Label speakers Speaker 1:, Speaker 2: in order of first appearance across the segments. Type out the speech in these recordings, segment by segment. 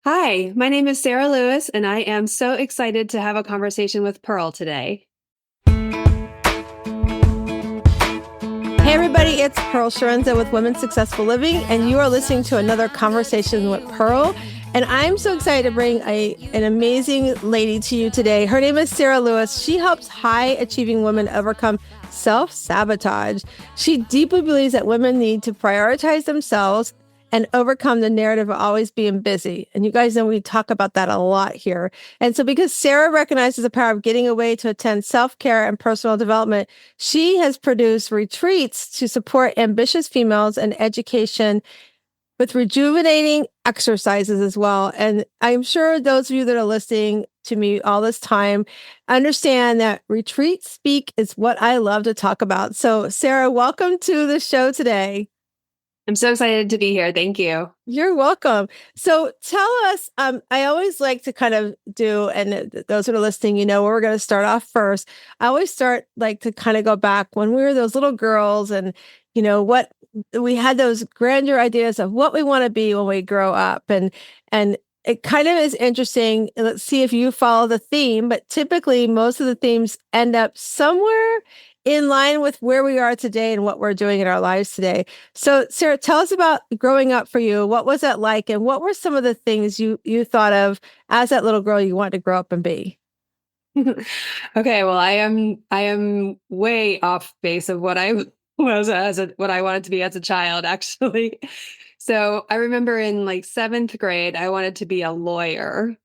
Speaker 1: Hi, my name is Sara Lewis, and I am so excited to have a conversation with Pearl today.
Speaker 2: Hey everybody, it's Pearl Chiarenza with Women's Successful Living, and you are listening to another conversation with Pearl. And I'm so excited to bring an amazing lady to you today. Her name is Sara Lewis. She helps high achieving women overcome self-sabotage. She deeply believes that women need to prioritize themselves and overcome the narrative of always being busy. And you guys know we talk about that a lot here. And so because Sara recognizes the power of getting away to attend self-care and personal development, she has produced retreats to support ambitious females and education with rejuvenating exercises as well. And I'm sure those of you that are listening to me all this time understand that retreat speak is what I love to talk about. So, Sara, welcome to the show today.
Speaker 1: I'm so excited to be here. Thank you.
Speaker 2: You're welcome. So tell us, I always like to kind of do, and those that are listening, where we're going to start off first. I always start like to kind of go back when we were those little girls and, what we had those grandeur ideas of what we want to be when we grow up. And it kind of is interesting. Let's see if you follow the theme, but typically most of the themes end up somewhere in line with where we are today and what we're doing in our lives today. So, Sara, tell us about growing up for you. What was that like, and what were some of the things you thought of as that little girl you wanted to grow up and be?
Speaker 1: Okay, well, I am way off base of what I was what I wanted to be as a child, actually. So I remember in like seventh grade, I wanted to be a lawyer.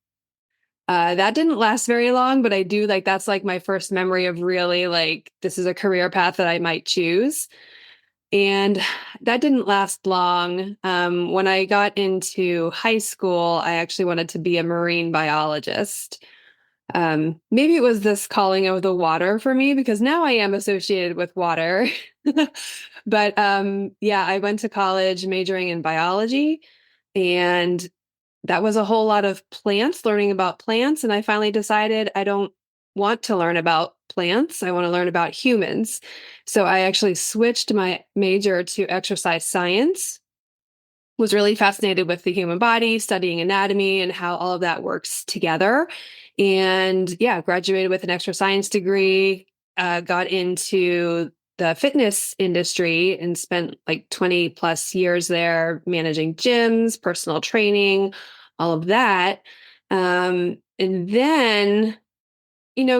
Speaker 1: That didn't last very long, but I do like that's like my first memory of really like this is a career path that I might choose. And that didn't last long. When I got into high school, I actually wanted to be a marine biologist. Maybe it was this calling of the water for me because now I am associated with water. But yeah, I went to college majoring in biology, and that was a whole lot of plants, learning about plants. And I finally decided I don't want to learn about plants. I want to learn about humans. So I actually switched my major to exercise science, was really fascinated with the human body, studying anatomy and how all of that works together. And yeah, graduated with an exercise science degree, got into the fitness industry and spent like 20 plus years there managing gyms, personal training, all of that. And then,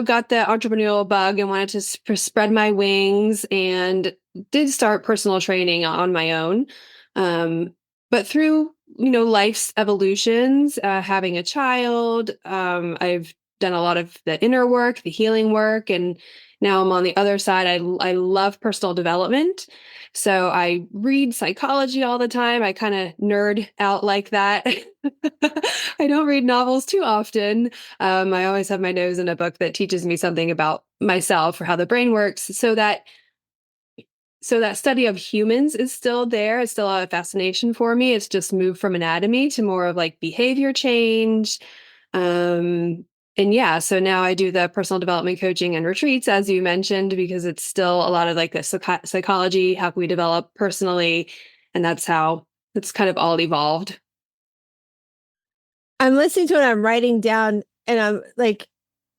Speaker 1: got the entrepreneurial bug and wanted to spread my wings and did start personal training on my own. But through, life's evolutions, having a child, I've done a lot of the inner work, the healing work, and now I'm on the other side. I love personal development. So I read psychology all the time. I kind of nerd out like that. I don't read novels too often. I always have my nose in a book that teaches me something about myself or how the brain works so that study of humans is still there. It's still a fascination for me. It's just moved from anatomy to more of like behavior change. And yeah, so now I do the personal development coaching and retreats, as you mentioned, because it's still a lot of like the psychology, how can we develop personally? And that's how it's kind of all evolved.
Speaker 2: I'm listening to it, I'm writing down, and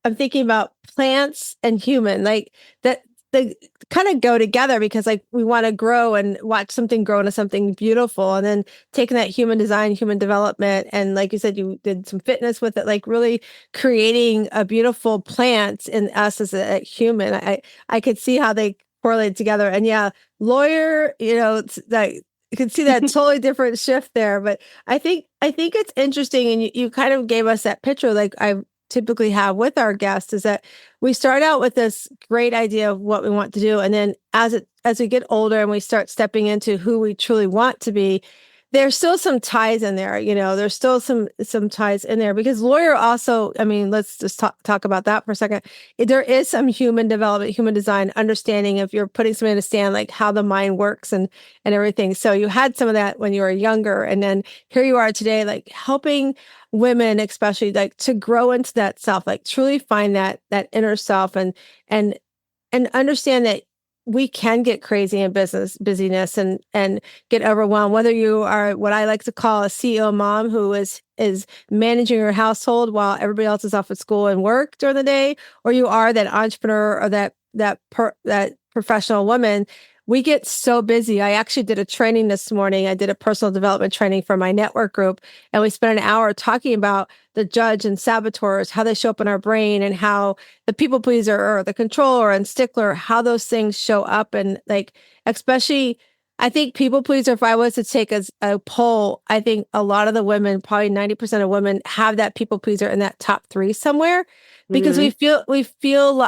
Speaker 2: I'm thinking about plants and human, like that they kind of go together because like we want to grow and watch something grow into something beautiful. And then taking that human design, human development, and like you said, you did some fitness with it, like really creating a beautiful plant in us as a human. I could see how they correlate together. And yeah, lawyer, it's like you can see that totally different shift there. But I think it's interesting, and you kind of gave us that picture, like I typically have with our guests, is that we start out with this great idea of what we want to do, and then as we get older and we start stepping into who we truly want to be, there's still some ties in there. There's still some ties in there because lawyer also, I mean, let's just talk about that for a second. There is some human development, human design understanding if you're putting somebody to stand, like how the mind works and everything. So you had some of that when you were younger, and then here you are today, like helping women, especially like to grow into that self, like truly find that inner self and understand that we can get crazy in business busyness and get overwhelmed, whether you are what I like to call a CEO mom who is managing your household while everybody else is off at school and work during the day, or you are that entrepreneur or that professional woman. We get so busy. I actually did a training this morning. I did a personal development training for my network group, and we spent an hour talking about the judge and saboteurs, how they show up in our brain, and how the people pleaser or the controller and stickler, how those things show up. And like, especially, I think people pleaser, if I was to take a poll, I think a lot of the women, probably 90% of women, have that people pleaser in that top three somewhere because
Speaker 1: Hmm.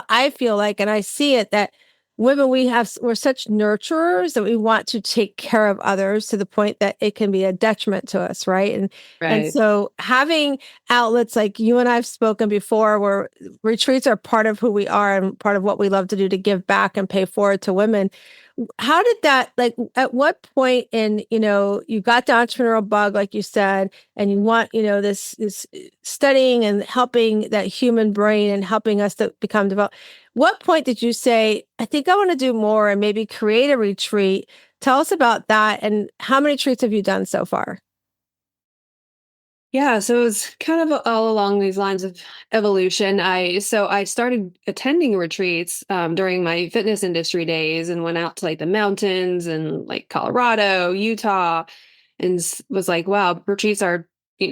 Speaker 2: I feel like, and I see it, that women, we're such nurturers that we want to take care of others to the point that it can be a detriment to us, right? And
Speaker 1: Right.
Speaker 2: so having outlets like you and I've spoken before, where retreats are part of who we are and part of what we love to do to give back and pay forward to women. How did that, like, at what point in, you got the entrepreneurial bug, like you said, and you want, this studying and helping that human brain and helping us to become developed. What point did you say, I think I want to do more and maybe create a retreat? Tell us about that. And how many retreats have you done so far?
Speaker 1: Yeah, so it was kind of all along these lines of evolution. I started attending retreats during my fitness industry days and went out to like the mountains and like Colorado, Utah, and was like, wow, retreats are,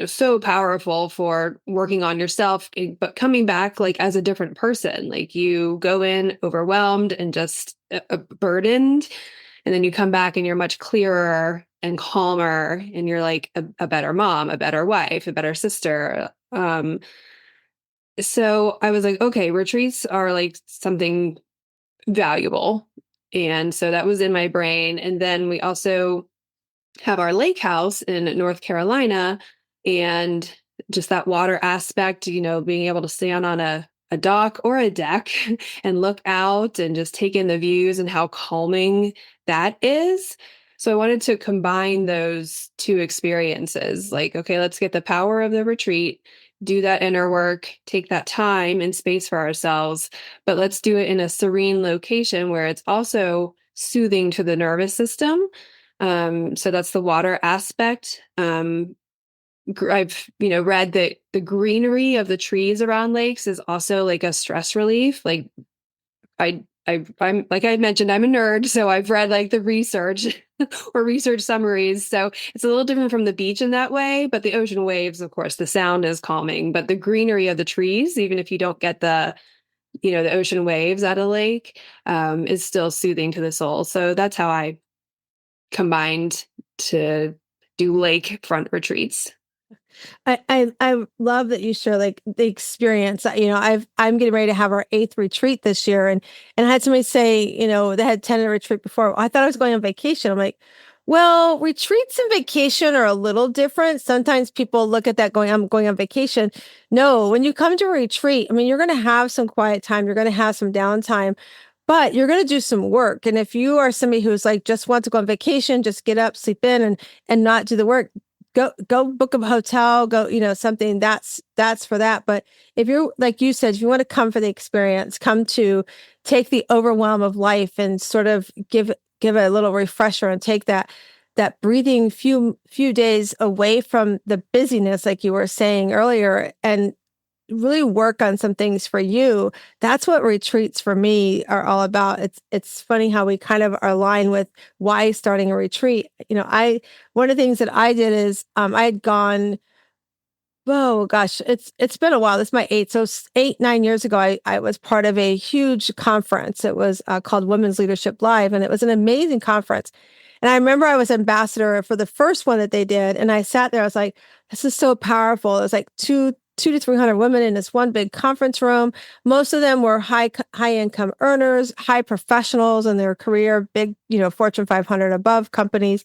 Speaker 1: so powerful for working on yourself, but coming back like as a different person. Like you go in overwhelmed and just burdened, and then you come back and you're much clearer and calmer, and you're like a better mom, a better wife, a better sister. So I was like, okay, retreats are like something valuable. And so that was in my brain. And then we also have our lake house in North Carolina, and just that water aspect, being able to stand on a dock or a deck and look out and just take in the views and how calming that is. So I wanted to combine those two experiences. Like, okay, let's get the power of the retreat, do that inner work, take that time and space for ourselves, but let's do it in a serene location where it's also soothing to the nervous system. So that's the water aspect. I've read that the greenery of the trees around lakes is also like a stress relief. Like I'm like I mentioned, I'm a nerd, so I've read like the research or research summaries. So it's a little different from the beach in that way, but the ocean waves, of course, the sound is calming. But the greenery of the trees, even if you don't get the ocean waves at a lake, is still soothing to the soul. So that's how I combined to do lakefront retreats.
Speaker 2: I love that you share like the experience. I'm getting ready to have our eighth retreat this year, and I had somebody say, they had attended a retreat before. I thought I was going on vacation. I'm like, well, retreats and vacation are a little different. Sometimes people look at that going, I'm going on vacation. No, when you come to a retreat, I mean, you're going to have some quiet time, you're going to have some downtime, but you're going to do some work. And if you are somebody who's like just wants to go on vacation, just get up, sleep in, and not do the work, go book a hotel, go, something that's for that. But if you're, like you said, if you want to come for the experience, come to take the overwhelm of life and sort of give it a little refresher and take that breathing few days away from the busyness, like you were saying earlier, and really work on some things for you. That's what retreats for me are all about. It's funny how we kind of are aligned with why starting a retreat. I one of the things that I did is I had gone, oh gosh, it's been a while. This is my eighth. So 8, 9 years ago, I was part of a huge conference. It was called Women's Leadership Live, and it was an amazing conference. And I remember I was ambassador for the first one that they did, and I sat there. I was like, "This is so powerful." It was like two to 300 women in this one big conference room. Most of them were high income earners, high professionals in their career, big, Fortune 500 above companies.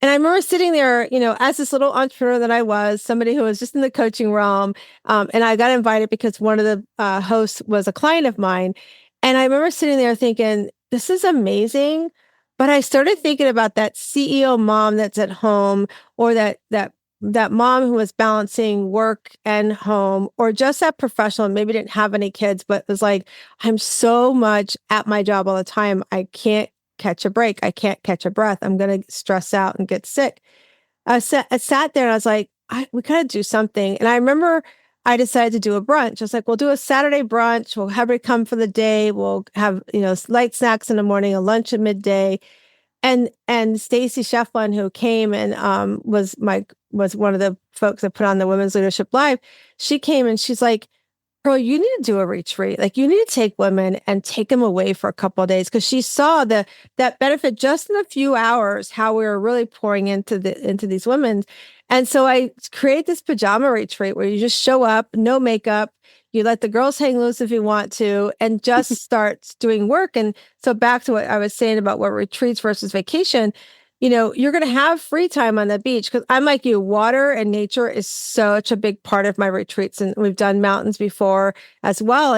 Speaker 2: And I remember sitting there, as this little entrepreneur that I was, somebody who was just in the coaching realm. And I got invited because one of the hosts was a client of mine. And I remember sitting there thinking, this is amazing. But I started thinking about that CEO mom that's at home, or that that mom who was balancing work and home, or just that professional, maybe didn't have any kids, but was like, I'm so much at my job all the time. I can't catch a break. I can't catch a breath. I'm going to stress out and get sick. I sat there and I was like, we got to do something. And I remember I decided to do a brunch. I was like, we'll do a Saturday brunch. We'll have everybody come for the day. We'll have, light snacks in the morning, a lunch at midday. And Stacy Shefflin, who came and was one of the folks that put on the Women's Leadership Live, she came and she's like, Pearl, you need to do a retreat. Like, you need to take women and take them away for a couple of days, because she saw that benefit just in a few hours, how we were really pouring into these women. And so I create this pajama retreat where you just show up, no makeup, you let the girls hang loose if you want to, and just start doing work. And so back to what I was saying about what retreats versus vacation, you're going to have free time on the beach, because I'm like you, water and nature is such a big part of my retreats. And we've done mountains before as well.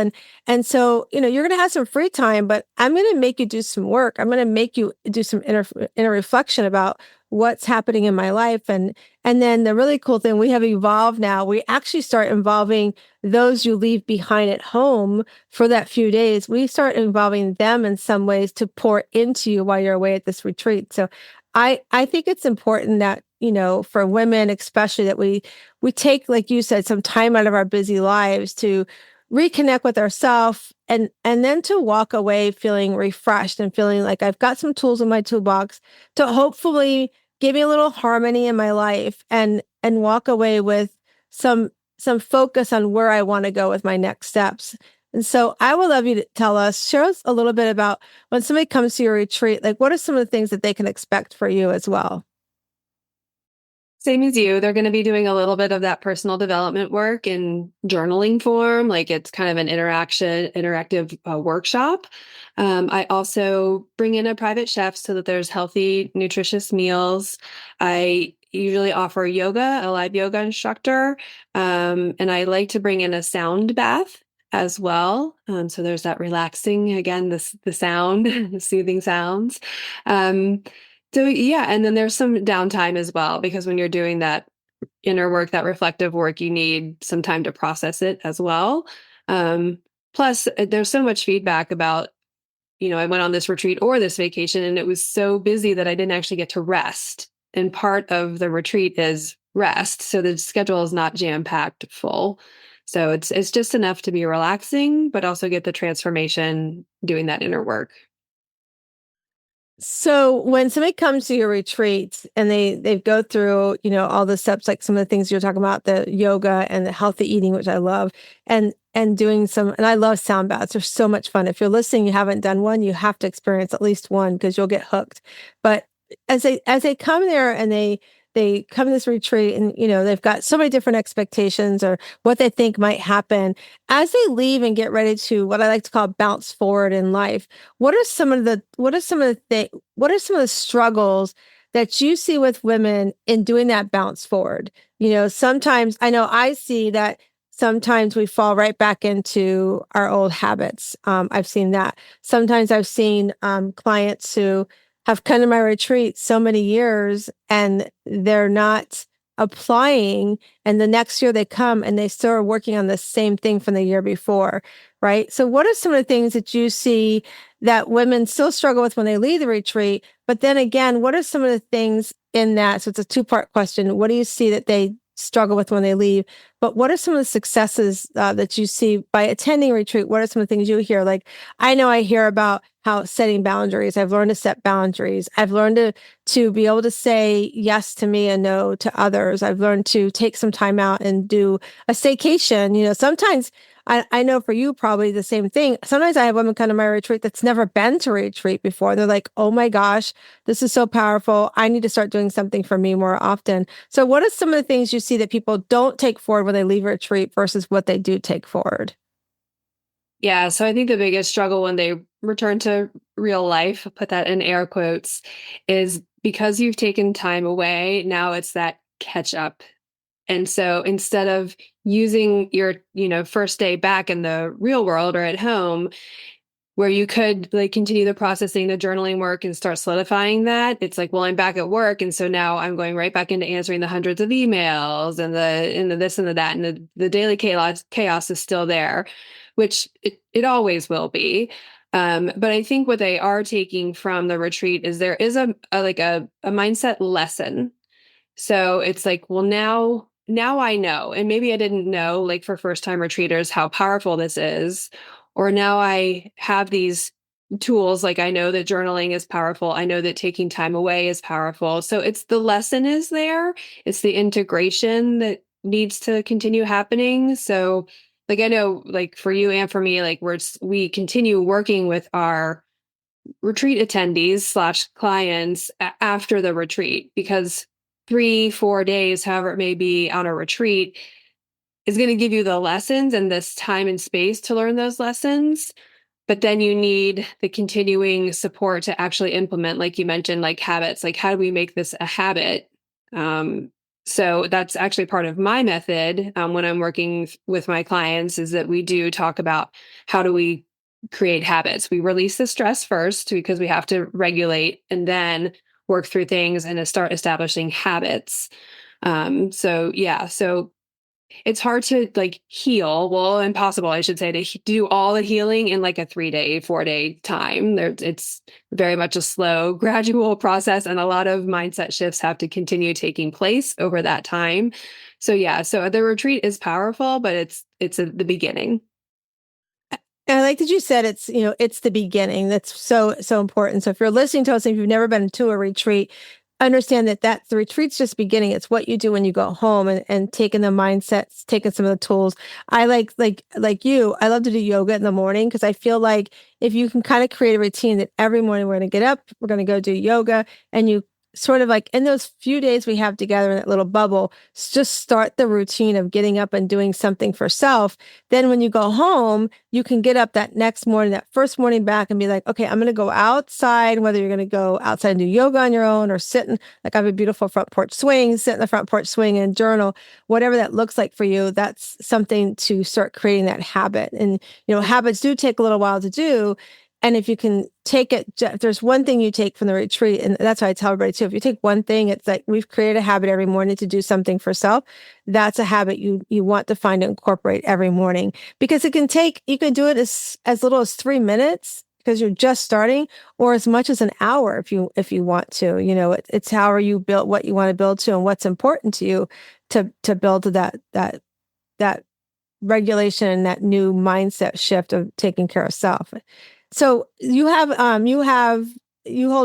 Speaker 2: And so, you're going to have some free time, but I'm going to make you do some work. I'm going to make you do some inner reflection about what's happening in my life. And then the really cool thing, we have evolved now. We actually start involving those you leave behind at home for that few days. We start involving them in some ways to pour into you while you're away at this retreat. So I think it's important that, for women, especially, that we take, like you said, some time out of our busy lives to reconnect with ourselves, and then to walk away feeling refreshed and feeling like I've got some tools in my toolbox to hopefully give me a little harmony in my life, and walk away with some focus on where I want to go with my next steps. And so I would love you to share us a little bit about when somebody comes to your retreat, like, what are some of the things that they can expect for you as well?
Speaker 1: Same as you, they're going to be doing a little bit of that personal development work in journaling form. Like, it's kind of an interactive workshop. I also bring in a private chef so that there's healthy, nutritious meals. I usually offer yoga, a live yoga instructor. And I like to bring in a sound bath as well. So there's that relaxing, again, the sound, the soothing sounds. So yeah, and then there's some downtime as well, because when you're doing that inner work, that reflective work, you need some time to process it as well. Um, Plus, there's so much feedback about, I went on this retreat or this vacation and it was so busy that I didn't actually get to rest. And part of the retreat is rest, so the schedule is not jam-packed full. So it's just enough to be relaxing, but also get the transformation doing that inner work.
Speaker 2: So when somebody comes to your retreat and they go through, all the steps, like some of the things you're talking about, the yoga and the healthy eating, which I love, and doing and I love sound baths. They're so much fun. If you're listening, you haven't done one, you have to experience at least one, because you'll get hooked. But as they come there and they come to this retreat, and they've got so many different expectations or what they think might happen, as they leave and get ready to, what I like to call, bounce forward in life, what are some of the struggles that you see with women in doing that bounce forward? Sometimes I know I see that sometimes we fall right back into our old habits. I've seen that. Sometimes I've seen clients who have come to my retreat so many years and they're not applying. And the next year they come and they still are working on the same thing from the year before. Right. So what are some of the things that you see that women still struggle with when they leave the retreat? But then again, what are some of the things in that? So it's a two-part question. What do you see that they struggle with when they leave? But what are some of the successes that you see by attending a retreat? What are some of the things you hear? Like, I know I hear about how setting boundaries. I've learned to set boundaries. I've learned to be able to say yes to me and no to others. I've learned to take some time out and do a staycation. Sometimes I know for you, probably the same thing. Sometimes I have women come to my retreat that's never been to a retreat before. They're like, oh my gosh, this is so powerful. I need to start doing something for me more often. So what are some of the things you see that people don't take forward when they leave a retreat versus what they do take forward?
Speaker 1: Yeah, so I think the biggest struggle when they return to real life, put that in air quotes, is because you've taken time away, now it's that catch up. And so instead of using your, first day back in the real world or at home, where you could like continue the processing, the journaling work and start solidifying that. It's like, well, I'm back at work. And so now I'm going right back into answering the hundreds of emails and the this and the that. And the daily chaos is still there, which it always will be. But I think what they are taking from the retreat is there is a mindset lesson. So it's like, well, now I know, and maybe I didn't know, like for first time retreaters, how powerful this is. Or now I have these tools, like I know that journaling is powerful. I know that taking time away is powerful. So it's the lesson is there. It's the integration that needs to continue happening. So like I know like for you and for me, like we continue working with our retreat attendees slash clients after the retreat because 3, 4 days, however it may be on a retreat, is going to give you the lessons and this time and space to learn those lessons. But then you need the continuing support to actually implement, like you mentioned, like habits, like how do we make this a habit? So that's actually part of my method when I'm working with my clients is that we do talk about how do we create habits. We release the stress first because we have to regulate and then work through things and start establishing habits. So yeah, so it's hard to like heal. Well, impossible, I should say, to do all the healing in like a 3 day, 4 day time. It's very much a slow, gradual process, and a lot of mindset shifts have to continue taking place over that time. So yeah, so the retreat is powerful, but it's the beginning.
Speaker 2: And I like that you said it's, it's the beginning. That's so important. So if you're listening to us and if you've never been to a retreat, understand that the retreat's just beginning. It's what you do when you go home and taking the mindsets, taking some of the tools. I like you, I love to do yoga in the morning because I feel like if you can kind of create a routine that every morning we're going to get up, we're going to go do yoga, and you sort of like in those few days we have together in that little bubble, just start the routine of getting up and doing something for self. Then when you go home, you can get up that next morning, that first morning back and be like, okay, I'm going to go outside, whether you're going to go outside and do yoga on your own or sit in, like I have a beautiful front porch swing, sit in the front porch swing and journal, whatever that looks like for you. That's something to start creating that habit. And, habits do take a little while to do. And if you can take it, if there's one thing you take from the retreat, and that's why I tell everybody too, if you take one thing, it's like we've created a habit every morning to do something for self. That's a habit you want to find to incorporate every morning because you can do it as little as 3 minutes because you're just starting, or as much as an hour if you want to. It's how are you built, what you want to build to, and what's important to you to build to that regulation and that new mindset shift of taking care of self. So you hold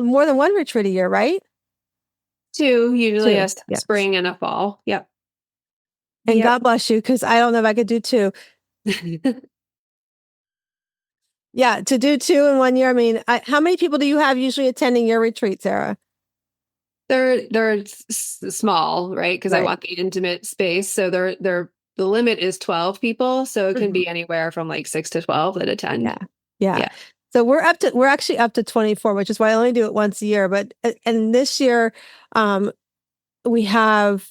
Speaker 2: more than one retreat a year, right?
Speaker 1: Two, usually a
Speaker 2: Two. Yeah.
Speaker 1: spring and a fall. Yep.
Speaker 2: And
Speaker 1: Yep.
Speaker 2: God bless you, because I don't know if I could do two. Yeah, to do two in one year. I mean, how many people do you have usually attending your retreat, Sarah?
Speaker 1: They're small, right? Because I
Speaker 2: Right.
Speaker 1: want the intimate space. So the limit is 12 people. So it can
Speaker 2: Mhm.
Speaker 1: be anywhere from like 6 to 12 that attend.
Speaker 2: Yeah. Yeah.
Speaker 1: Yeah.
Speaker 2: So we're actually up to 24, which is why I only do it once a year. But and this year, um, we have,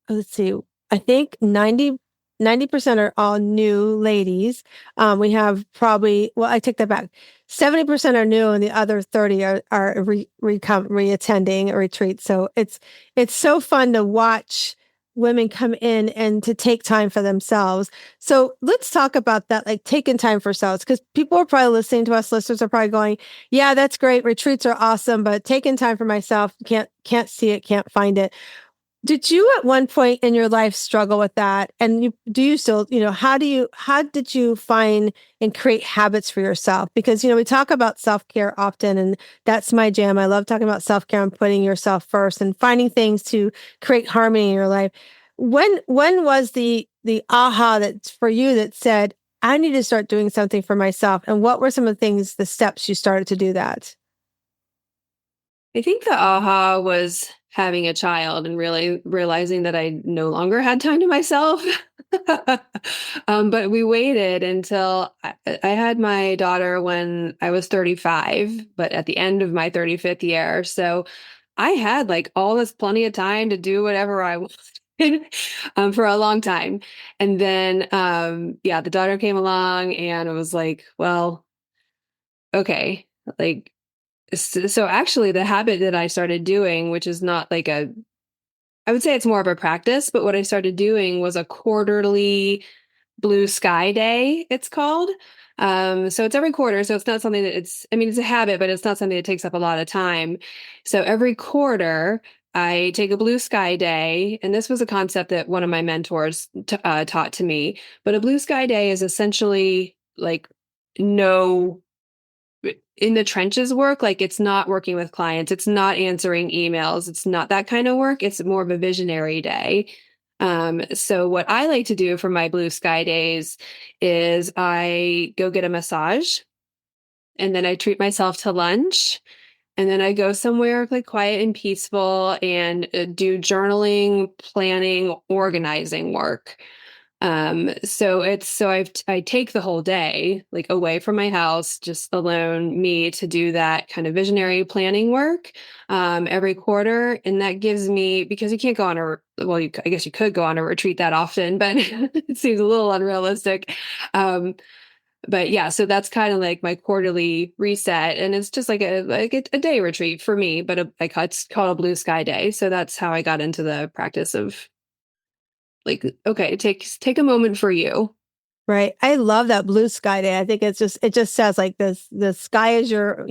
Speaker 2: let's see, I think 90% are all new ladies. We have probably, well, I take that back. 70% are new and the other 30 are re-attending a retreat. So it's so fun to watch women come in and to take time for themselves. So let's talk about that, like taking time for selves, because people are probably listening to us, listeners are probably going, yeah, that's great. Retreats are awesome, but taking time for myself, can't see it, can't find it. Did you at one point in your life struggle with that? And do you still, how did you find and create habits for yourself? Because, we talk about self-care often, and that's my jam. I love talking about self-care and putting yourself first and finding things to create harmony in your life. When was the aha that for you that said, I need to start doing something for myself? And what were some of the things, the steps you started to do that?
Speaker 1: I think the aha was having a child and really realizing that I no longer had time to myself. But we waited until I had my daughter when I was 35, but at the end of my 35th year. So I had like all this plenty of time to do whatever I wanted for a long time. And then, yeah, the daughter came along and it was like, well, okay, like, so actually the habit that I started doing, which is not like I would say it's more of a practice, but what I started doing was a quarterly blue sky day, it's called. So it's every quarter. So it's not something that I mean, it's a habit, but it's not something that takes up a lot of time. So every quarter, I take a blue sky day. And this was a concept that one of my mentors taught to me. But a blue sky day is essentially like no in the trenches work. Like it's not working with clients, it's not answering emails, it's not that kind of work. It's more of a visionary day. So what I like to do for my blue sky days is I go get a massage and then I treat myself to lunch. And then I go somewhere like quiet and peaceful and do journaling, planning, organizing work. I take the whole day like away from my house, just alone me to do that kind of visionary planning work every quarter. And that gives me, because you can't go on I guess you could go on a retreat that often, but it seems a little unrealistic. But yeah, so that's kind of like my quarterly reset, and it's just like a day retreat for me, but it's called a blue sky day. So that's how I got into the practice of like, okay, take a moment for you.
Speaker 2: Right. I love that blue sky day. I think it just says like this, the sky is your,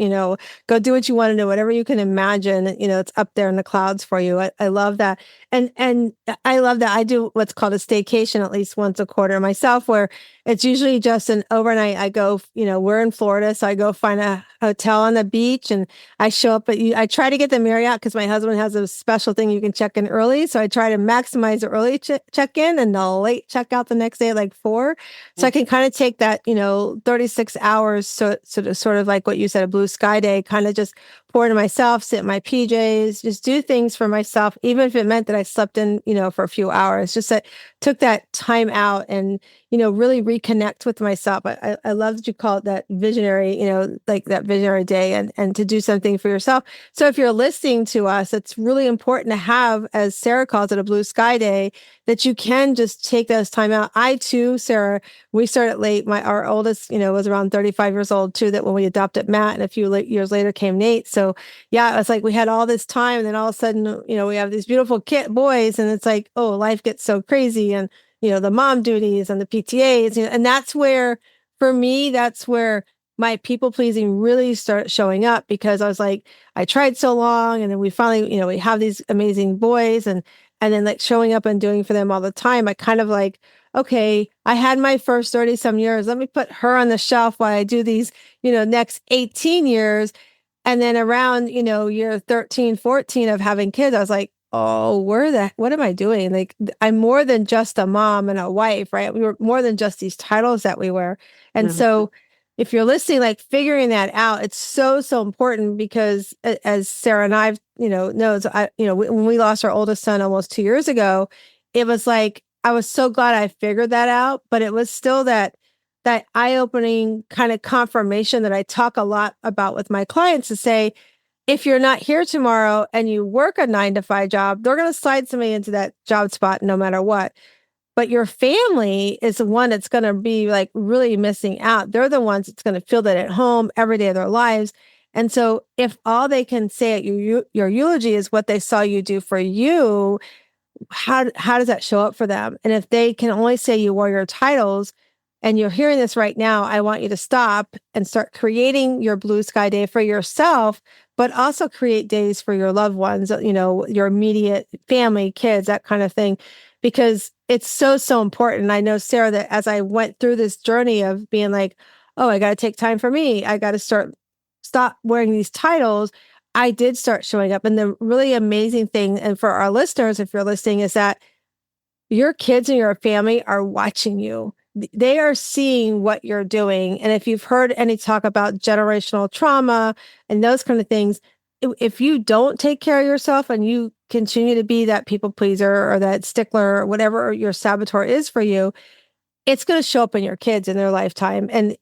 Speaker 2: go do what you want to do, whatever you can imagine, it's up there in the clouds for you. I love that. And I love that I do what's called a staycation at least once a quarter myself, where it's usually just an overnight. I go, we're in Florida, so I go find a hotel on the beach and I show up I try to get the Marriott because my husband has a special thing you can check in early. So I try to maximize the early check in and the late check out the next day at like 4. So I can kind of take that, 36 hours. So sort of like what you said, a blue sky day, kind of just pour into myself, sit in my PJs, just do things for myself, even if it meant that I slept in, for a few hours, just that took that time out and, really reconnect with myself. I love that you call it that visionary, like that visionary day and to do something for yourself. So if you're listening to us, it's really important to have, as Sarah calls it, a blue sky day, that you can just take those time out. I too, Sarah, we started late. Our oldest, was around 35 years old too, that when we adopted Matt, and a few years later came Nate. So yeah, it was like we had all this time, and then all of a sudden, we have these beautiful boys, and it's like, oh, life gets so crazy, and the mom duties and the PTAs, and that's where, for me, that's where my people pleasing really started showing up, because I was like, I tried so long, and then we finally, we have these amazing boys, and then like showing up and doing for them all the time. I kind of like, okay, I had my first 30 some years. Let me put her on the shelf while I do these, next 18 years. And then around, year 13, 14 of having kids, I was like, oh, what am I doing? Like, I'm more than just a mom and a wife, right? We were more than just these titles that we wear. And
Speaker 1: Mhm.
Speaker 2: so if you're listening, like figuring that out, it's so, so important, because as Sarah and I, knows, when we lost our oldest son almost 2 years ago, it was like, I was so glad I figured that out, but it was still that eye-opening kind of confirmation that I talk a lot about with my clients, to say, if you're not here tomorrow and you work a 9 to 5 job, they're going to slide somebody into that job spot no matter what. But your family is the one that's going to be like really missing out. They're the ones that's going to feel that at home every day of their lives. And so if all they can say at your eulogy is what they saw you do for you, how does that show up for them? And if they can only say you wore your titles, and you're hearing this right now, I want you to stop and start creating your blue sky day for yourself, but also create days for your loved ones, your immediate family, kids, that kind of thing, because it's so, so important. I know, Sarah, that as I went through this journey of being like, oh, I got to take time for me, I got to stop wearing these titles, I did start showing up. And the really amazing thing, and for our listeners, if you're listening, is that your kids and your family are watching you. They are seeing what you're doing. And if you've heard any talk about generational trauma and those kind of things, if you don't take care of yourself and you continue to be that people pleaser or that stickler or whatever your saboteur is for you, it's going to show up in your kids in their lifetime. And,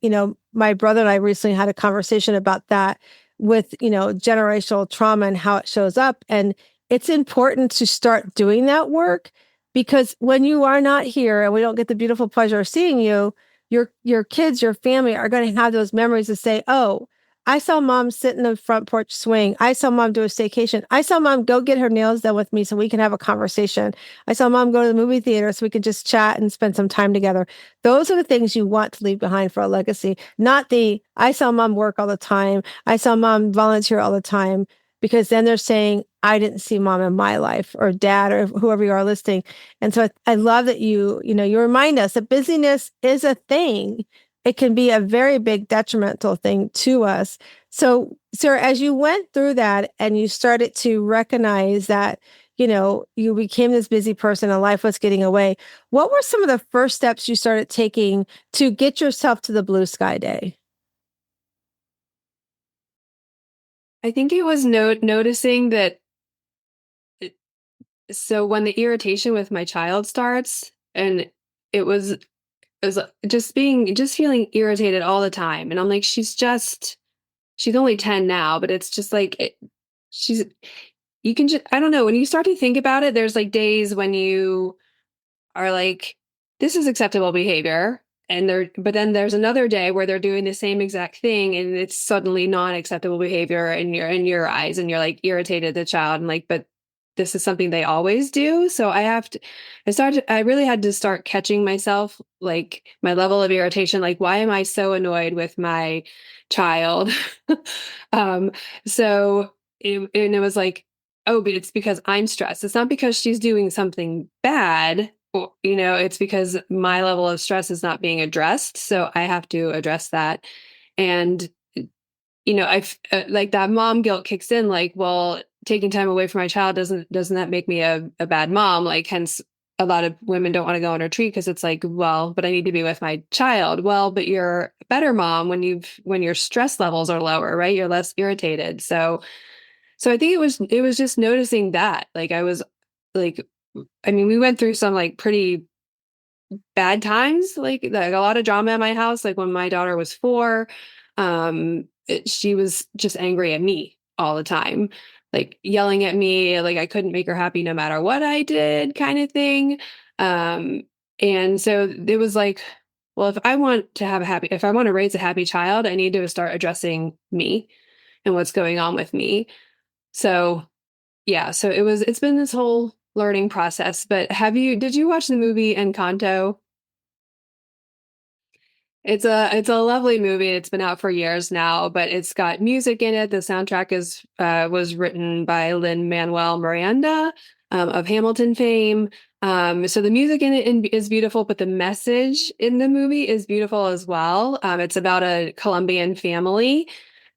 Speaker 2: my brother and I recently had a conversation about that with, generational trauma and how it shows up. And it's important to start doing that work, because when you are not here and we don't get the beautiful pleasure of seeing you, your kids, your family are going to have those memories to say, oh, I saw mom sit in the front porch swing. I saw mom do a staycation. I saw mom go get her nails done with me so we can have a conversation. I saw mom go to the movie theater so we could just chat and spend some time together. Those are the things you want to leave behind for a legacy, not the I saw mom work all the time. I saw mom volunteer all the time, because then they're saying, I didn't see mom in my life, or dad, or whoever you are listening. And so I love that you remind us that busyness is a thing. It can be a very big detrimental thing to us. So, Sarah, as you went through that and you started to recognize that, you became this busy person and life was getting away, what were some of the first steps you started taking to get yourself to the blue sky day?
Speaker 1: I think it was noticing that. So when the irritation with my child starts, and it was just feeling irritated all the time, and I'm like, she's only 10 now, but it's just like she's you can just, I don't know, when you start to think about it, there's like days when you are like, this is acceptable behavior. But then there's another day where they're doing the same exact thing and it's suddenly non-acceptable behavior in your eyes, and you're like irritated at the child and like, but this is something they always do. So I really had to start catching myself, like my level of irritation, like, why am I so annoyed with my child? um, and it was like, oh, but it's because I'm stressed. It's not because she's doing something bad. It's because my level of stress is not being addressed. So I have to address that. And, I've like that mom guilt kicks in, like, well, taking time away from my child doesn't that make me a bad mom? Like, hence a lot of women don't want to go on a retreat because it's like, well, but I need to be with my child. Well, but you're a better mom when your stress levels are lower, right? You're less irritated. So I think it was just noticing that, like, I was like, I mean, we went through some like pretty bad times, like a lot of drama in my house. Like when my daughter was 4, she was just angry at me all the time, like yelling at me, like I couldn't make her happy no matter what I did, kind of thing. Um, and so it was like, well, if I want to raise a happy child, I need to start addressing me and what's going on with me. So yeah, so it's been this whole learning process. But did you watch the movie Encanto? It's a lovely movie. It's been out for years now, but it's got music in it. The soundtrack was written by Lin-Manuel Miranda, of Hamilton fame. So the music in it is beautiful, but the message in the movie is beautiful as well. It's about a Colombian family,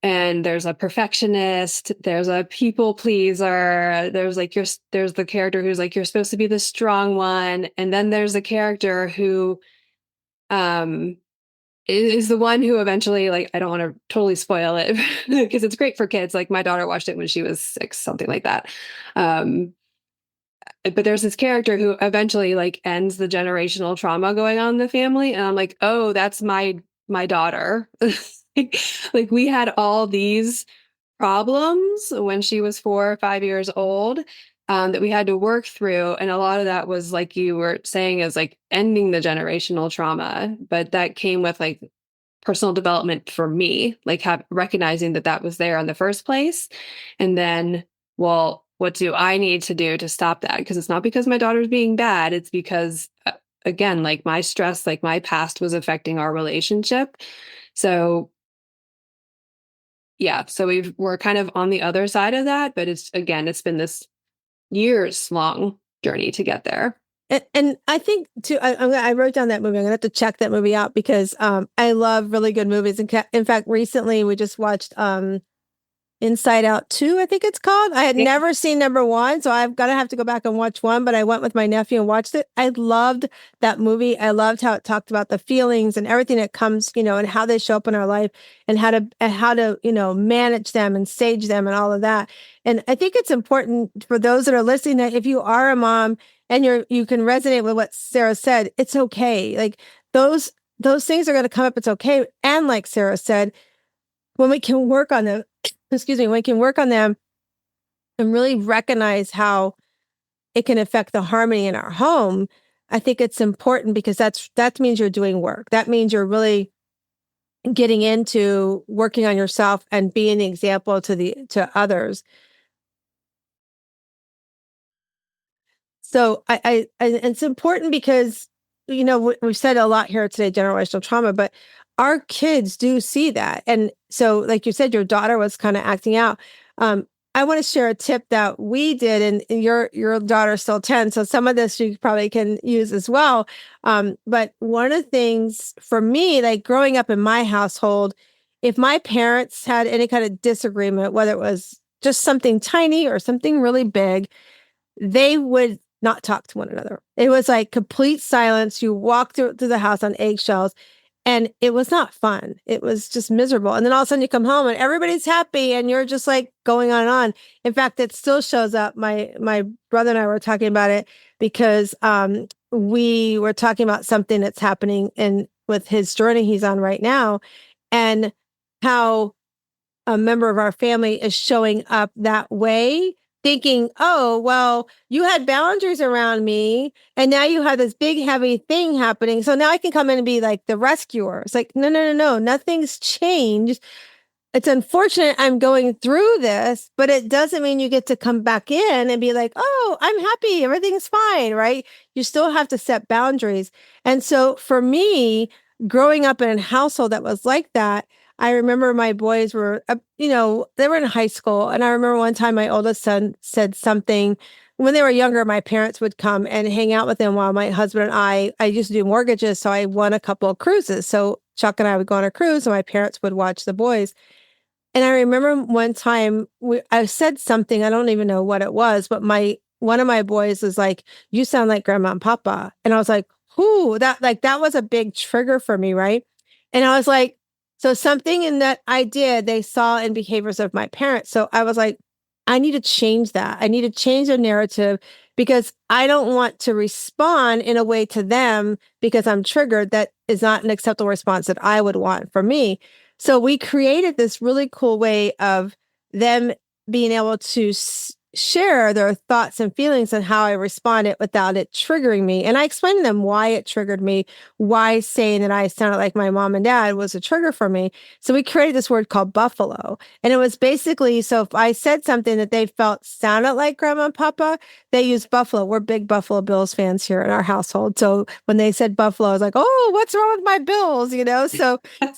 Speaker 1: and there's a perfectionist, there's a people pleaser, there's the character who's like, you're supposed to be the strong one, and then there's a character who um is the one who eventually, like, I don't want to totally spoil it because it's great for kids. Like my daughter watched it when she was 6, something like that. Um, but there's this character who eventually like ends the generational trauma going on in the family, and I'm like, oh, that's my daughter. Like we had all these problems when she was 4 or 5 years old, that we had to work through. And a lot of that was, like you were saying, is like ending the generational trauma. But that came with like personal development for me, like recognizing that was there in the first place. And then, well, what do I need to do to stop that? Because it's not because my daughter's being bad. It's because, again, like my stress, like my past was affecting our relationship. So yeah, so we're kind of on the other side of that, but it's been this years long journey to get there.
Speaker 2: And I think too, I wrote down that movie. I'm gonna have to check that movie out because I love really good movies. And in fact, recently we just watched Inside Out 2, I think it's called. I had
Speaker 1: Yeah.
Speaker 2: never seen number 1, so I've got to have to go back and watch 1, but I went with my nephew and watched it. I loved that movie. I loved how it talked about the feelings and everything that comes, and how they show up in our life, and how to, manage them and stage them and all of that. And I think it's important for those that are listening that if you are a mom and you can resonate with what Sarah said, it's okay. Like those things are going to come up. It's okay. And like Sarah said, when we can work on them, excuse me, we can work on them and really recognize how it can affect the harmony in our home. I think it's important because that means you're doing work. That means you're really, getting into working on yourself and being the example to others. So it's important because, we've said a lot here today, generational trauma, but our kids do see that. And so, like you said, your daughter was kind of acting out. I want to share a tip that we did, and your daughter's still 10, so some of this you probably can use as well. But one of the things for me, like growing up in my household, if my parents had any kind of disagreement, whether it was just something tiny or something really big, they would not talk to one another. It was like complete silence. You walk through the house on eggshells, and it was not fun. It was just miserable. And then all of a sudden you come home and everybody's happy and you're just like going on and on. In fact, it still shows up. My brother and I were talking about it because we were talking about something that's happening in with his journey he's on right now, and how a member of our family is showing up that way, thinking, oh, well, you had boundaries around me and now you have this big, heavy thing happening. So now I can come in and be like the rescuer. It's like, no, no, no, no, nothing's changed. It's unfortunate I'm going through this, but it doesn't mean you get to come back in and be like, oh, I'm happy. Everything's fine, right? You still have to set boundaries. And so for me, growing up in a household that was like that, I remember my boys were, they were in high school. And I remember one time my oldest son said something. When they were younger, my parents would come and hang out with them while my husband and I used to do mortgages. So I won a couple of cruises. So Chuck and I would go on a cruise and my parents would watch the boys. And I remember one time I said something, I don't even know what it was, but one of my boys was like, "You sound like grandma and papa." And I was like, "Whoo, that was a big trigger for me, right?" And I was like, so something in that I did, they saw in behaviors of my parents. So I was like, I need to change that. I need to change the narrative because I don't want to respond in a way to them because I'm triggered. That is not an acceptable response that I would want for me. So we created this really cool way of them being able to share their thoughts and feelings and how I responded without it triggering me. And I explained to them why it triggered me, why saying that I sounded like my mom and dad was a trigger for me. So we created this word called buffalo. And it was basically, so if I said something that they felt sounded like grandma and papa, they used buffalo. We're big Buffalo Bills fans here in our household. So when they said buffalo, I was like, oh, what's wrong with my Bills?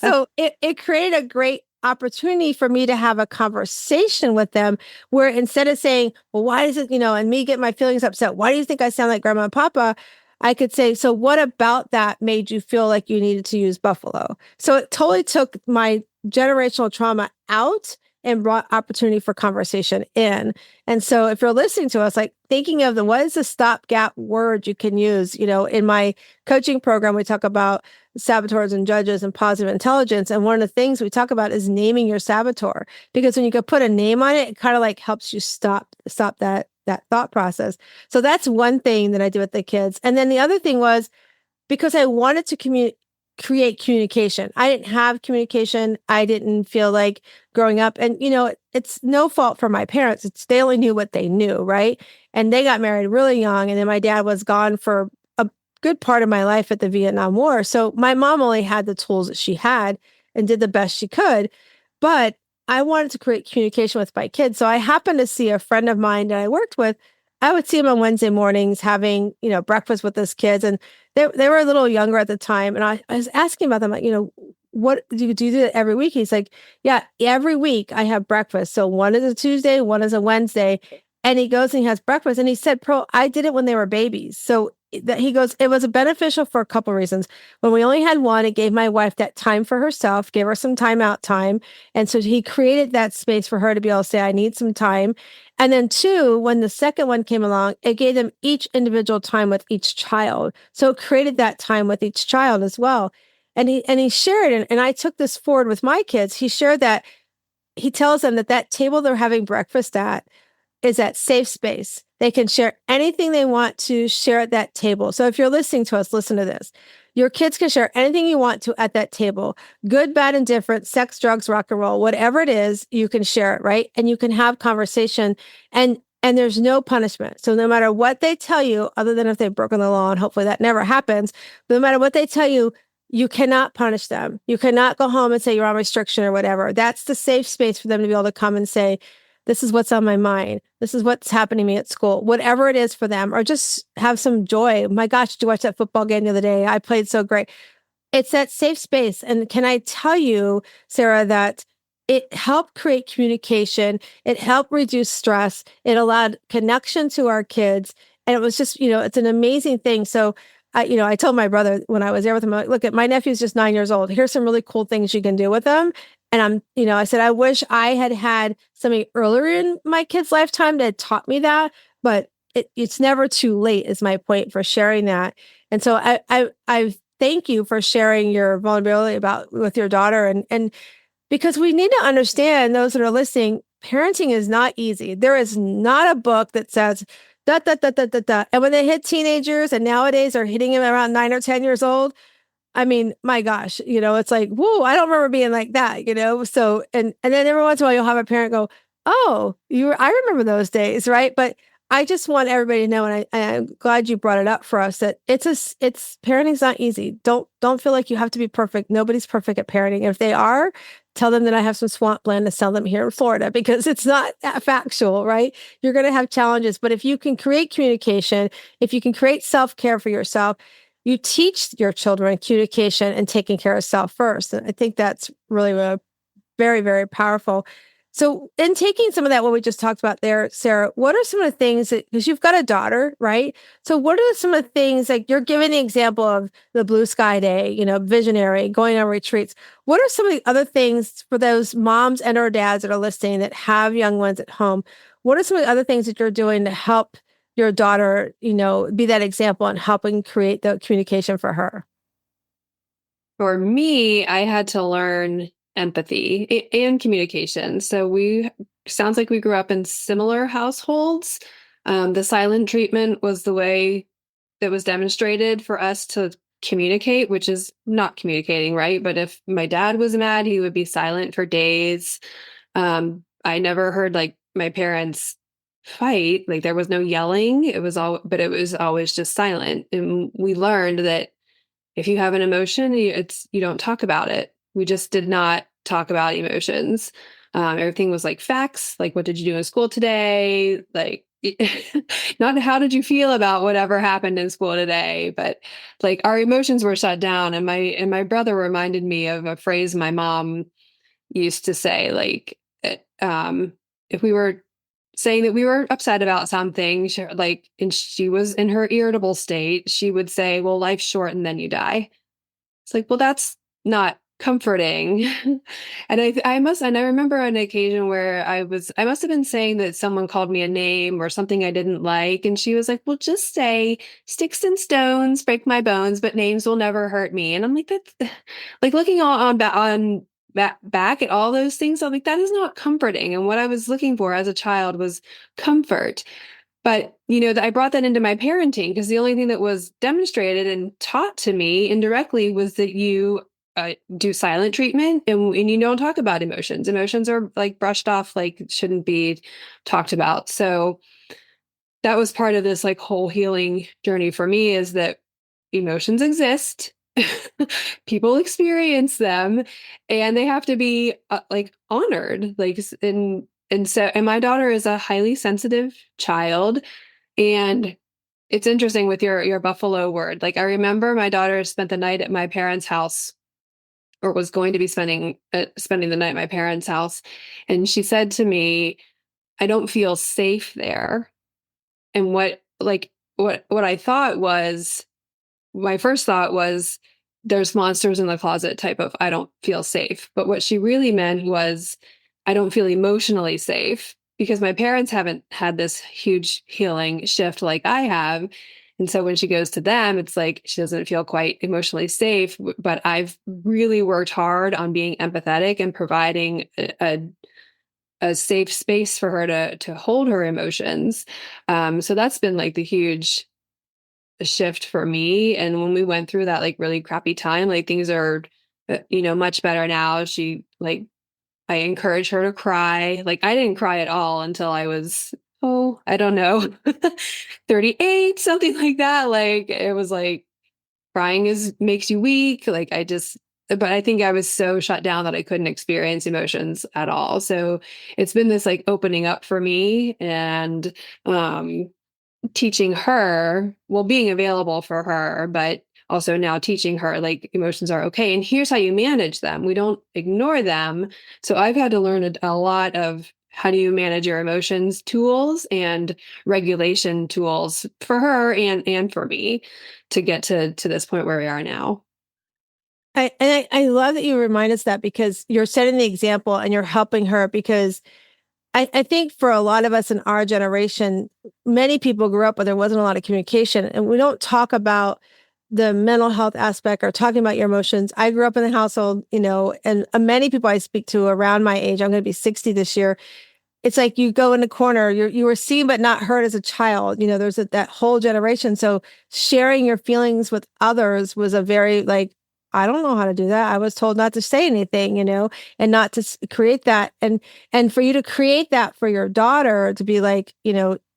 Speaker 2: So it created a great opportunity for me to have a conversation with them where instead of saying, well, why is it, and me get my feelings upset, why do you think I sound like grandma and papa? I could say, so what about that made you feel like you needed to use buffalo? So it totally took my generational trauma out and brought opportunity for conversation in. And so if you're listening to us, like thinking of what is the stopgap word you can use, in my coaching program, we talk about saboteurs and judges and positive intelligence. And one of the things we talk about is naming your saboteur, because when you can put a name on it, it kind of like helps you stop that thought process. So that's one thing that I did with the kids. And then the other thing was because I wanted to create communication. I didn't have communication. I didn't feel like growing up. And, it's no fault for my parents. They only knew what they knew, right? And they got married really young. And then my dad was gone for a good part of my life at the Vietnam War. So my mom only had the tools that she had and did the best she could. But I wanted to create communication with my kids. So I happened to see a friend of mine that I worked with. I would see him on Wednesday mornings having, breakfast with his kids. And they were a little younger at the time. And I was asking about them, like, what do you do that every week? He's like, yeah, every week I have breakfast. So one is a Tuesday, one is a Wednesday. And he goes and he has breakfast. And he said, Pearl, I did it when they were babies. So he goes, it was beneficial for a couple of reasons. When we only had one, it gave my wife that time for herself, gave her some time out time. And so he created that space for her to be able to say, I need some time. And then two, when the second one came along, it gave them each individual time with each child. So it created that time with each child as well. And he shared it. And I took this forward with my kids. He shared that he tells them that table they're having breakfast at is that safe space. They can share anything they want to share at that table. So if you're listening to us, listen to this. Your kids can share anything you want to at that table. Good, bad, and different, sex, drugs, rock and roll, whatever it is, you can share it, right? And you can have conversation and there's no punishment. So no matter what they tell you, other than if they've broken the law, and hopefully that never happens, but no matter what they tell you, you cannot punish them. You cannot go home and say you're on restriction or whatever. That's the safe space for them to be able to come and say, this is what's on my mind. This is what's happening to me at school, whatever it is for them, or just have some joy. My gosh, did you watch that football game the other day? I played so great. It's that safe space. And can I tell you, Sara, that it helped create communication. It helped reduce stress. It allowed connection to our kids. And it was just, it's an amazing thing. So I told my brother when I was there with him, I'm like, look, at my nephew's just 9 years old. Here's some really cool things you can do with them. And I said, I wish I had something earlier in my kid's lifetime that had taught me that, but it's never too late is my point for sharing that. And so I thank you for sharing your vulnerability with your daughter. And because we need to understand, those that are listening, parenting is not easy. There is not a book that says, da, da, da, da, da, da. And when they hit teenagers, and nowadays are hitting them around 9 or 10 years old, I mean, my gosh, it's like, whoa, I don't remember being like that. So, and then every once in a while you'll have a parent go, oh, I remember those days, right? But I just want everybody to know, and I'm glad you brought it up for us, that it's parenting's not easy. Don't feel like you have to be perfect. Nobody's perfect at parenting. If they are, tell them that I have some swamp land to sell them here in Florida, because it's not that factual, right? You're going to have challenges, but if you can create communication, if you can create self-care for yourself, you teach your children communication and taking care of self first. And I think that's really very, very powerful. So in taking some of that, what we just talked about there, Sara, what are some of the things because you've got a daughter, right? So what are some of the things, like you're giving the example of the Blue Sky Day, visionary, going on retreats. What are some of the other things for those moms and or dads that are listening that have young ones at home? What are some of the other things that you're doing to help your daughter, be that example and helping create the communication for her?
Speaker 1: For me, I had to learn empathy and communication. So sounds like we grew up in similar households. The silent treatment was the way that was demonstrated for us to communicate, which is not communicating, right? But if my dad was mad, he would be silent for days. I never heard like my parents fight. Like there was no yelling. But it was always just silent. And we learned that if you have an emotion, you don't talk about it. We just did not talk about emotions. Everything was like facts, like what did you do in school today? Like not how did you feel about whatever happened in school today, but like our emotions were shut down. And my brother reminded me of a phrase my mom used to say, like if we were saying that we were upset about something, and she was in her irritable state, she would say, well, life's short and then you die. It's like, well, that's not comforting. And I remember an occasion where I must have been saying that someone called me a name or something I didn't like. And she was like, well, just say sticks and stones break my bones, but names will never hurt me. And I'm like, that's like looking back at all those things. I'm like, that is not comforting. And what I was looking for as a child was comfort. But, I brought that into my parenting because the only thing that was demonstrated and taught to me indirectly was that you do silent treatment and you don't talk about emotions. Emotions are like brushed off, like shouldn't be talked about. So that was part of this like whole healing journey for me, is that emotions exist. People experience them and they have to be like honored. And my daughter is a highly sensitive child. And it's interesting with your buffalo word. Like I remember my daughter spent the night at my parents' house, or was going to be spending the night at my parents' house, and she said to me, "I don't feel safe there." And what I thought was, my first thought was, there's monsters in the closet type of I don't feel safe. But what she really meant was, I don't feel emotionally safe because my parents haven't had this huge healing shift like I have. And so when she goes to them, it's like she doesn't feel quite emotionally safe. But I've really worked hard on being empathetic and providing a safe space for her to hold her emotions. So that's been like the huge shift for me. And when we went through that like really crappy time, like things are, much better now. I encourage her to cry. Like I didn't cry at all until I was, I don't know, 38, something like that. Like it was like crying is makes you weak. Like but I think I was so shut down that I couldn't experience emotions at all. So it's been this like opening up for me and um teaching her, well, being available for her, but also now teaching her like emotions are okay. And here's how you manage them. We don't ignore them. So I've had to learn a lot of how do you manage your emotions tools and regulation tools for her and for me to get to this point where we are now.
Speaker 2: I love that you remind us that because you're setting the example and you're helping her because I think for a lot of us in our generation, many people grew up where there wasn't a lot of communication, and we don't talk about the mental health aspect or talking about your emotions. I grew up in the household, and many people I speak to around my age, I'm going to be 60 this year. It's like you go in the corner, you were seen but not heard as a child. There's that whole generation. So sharing your feelings with others was a very like, I don't know how to do that. I was told not to say anything, and not to create that. And for you to create that for your daughter to be like,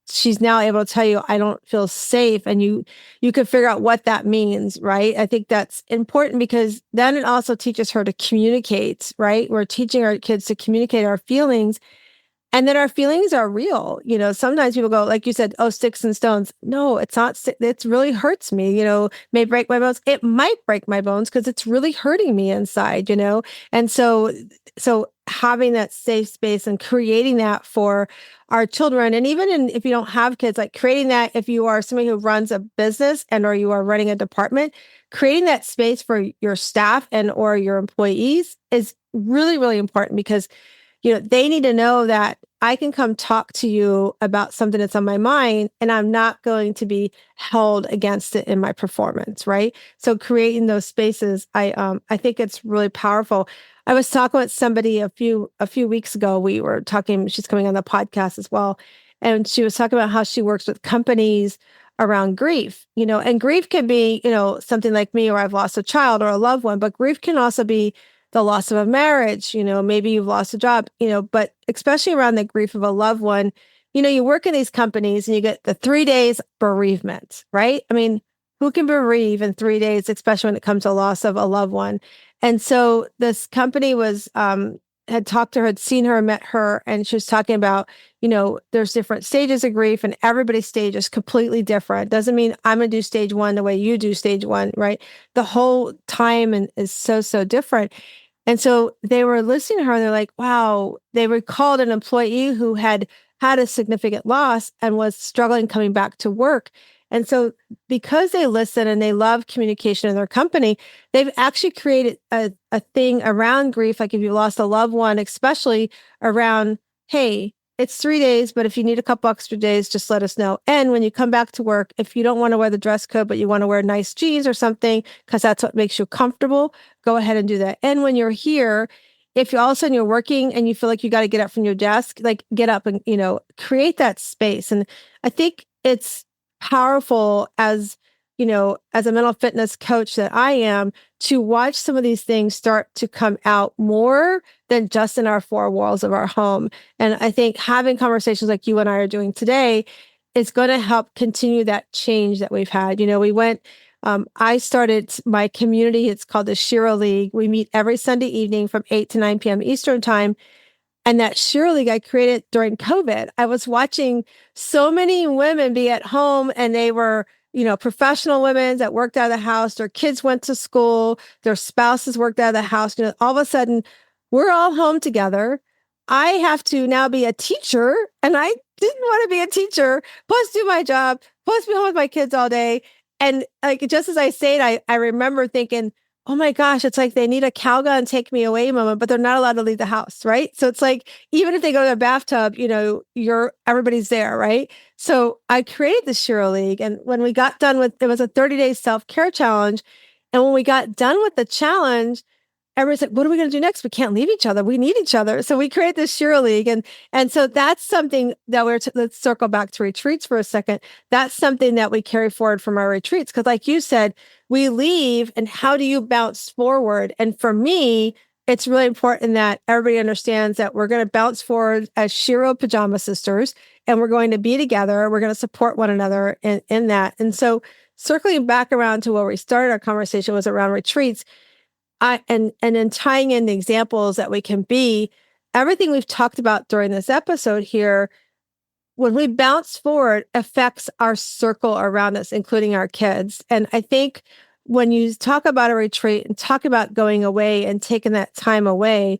Speaker 2: she's now able to tell you, I don't feel safe. And you could figure out what that means, right? I think that's important because then it also teaches her to communicate, right? We're teaching our kids to communicate our feelings and then our feelings are real. Sometimes people go, like you said, oh, sticks and stones. No, it's not. It really hurts me, may break my bones. It might break my bones because it's really hurting me inside. And so having that safe space and creating that for our children, and even if you don't have kids, like creating that if you are somebody who runs a business and or you are running a department, creating that space for your staff and or your employees is really, really important because they need to know that I can come talk to you about something that's on my mind and I'm not going to be held against it in my performance, right? So creating those spaces, I think it's really powerful. I was talking with somebody a few weeks ago. We were talking, she's coming on the podcast as well. And she was talking about how she works with companies around grief, and grief can be, something like me, where I've lost a child or a loved one, but grief can also be the loss of a marriage, maybe you've lost a job, but especially around the grief of a loved one, you work in these companies and you get the 3 days bereavement, right? I mean, who can bereave in 3 days, especially when it comes to loss of a loved one? And so this company had talked to her, had seen her, met her, and she was talking about, there's different stages of grief and everybody's stage is completely different. Doesn't mean I'm going to do stage one the way you do stage one, right? The whole time is so, so different. And so they were listening to her and they're like, wow, they recalled an employee who had had a significant loss and was struggling coming back to work. And so because they listen and they love communication in their company, they've actually created a thing around grief. Like if you lost a loved one, especially around, hey, it's 3 days, but if you need a couple extra days, just let us know. And when you come back to work, if you don't want to wear the dress code, but you want to wear nice jeans or something, because that's what makes you comfortable, go ahead and do that. And when you're here, if you all of a sudden you're working and you feel like you got to get up from your desk, like get up and, create that space. And I think it's powerful as a mental fitness coach that I am, to watch some of these things start to come out more than just in our four walls of our home. And I think having conversations like you and I are doing today is going to help continue that change that we've had. I started my community. It's called the Shiro League. We meet every Sunday evening from 8 to 9 p.m. Eastern time. And that Shiro League I created during COVID. I was watching so many women be at home and they were, professional women that worked out of the house. Their kids went to school. Their spouses worked out of the house. All of a sudden, we're all home together. I have to now be a teacher and I didn't want to be a teacher, plus do my job, plus be home with my kids all day. And like, just as I say it, I remember thinking, oh my gosh, it's like they need a Calgon take me away moment, but they're not allowed to leave the house, right? So it's like, even if they go to their bathtub, everybody's there, right? So I created the Shiro League. And when we got done with, it was a 30-day self-care challenge. And when we got done with the challenge, everybody's like, what are we going to do next? We can't leave each other. We need each other. So we created this Shiro League. And so that's something that let's circle back to retreats for a second. That's something that we carry forward from our retreats. Because like you said, we leave and how do you bounce forward? And for me, it's really important that everybody understands that we're going to bounce forward as Shiro pajama sisters and we're going to be together. We're going to support one another in that. And so circling back around to where we started our conversation was around retreats. And then tying in the examples that we can be, everything we've talked about during this episode here, when we bounce forward, affects our circle around us, including our kids. And I think when you talk about a retreat and talk about going away and taking that time away,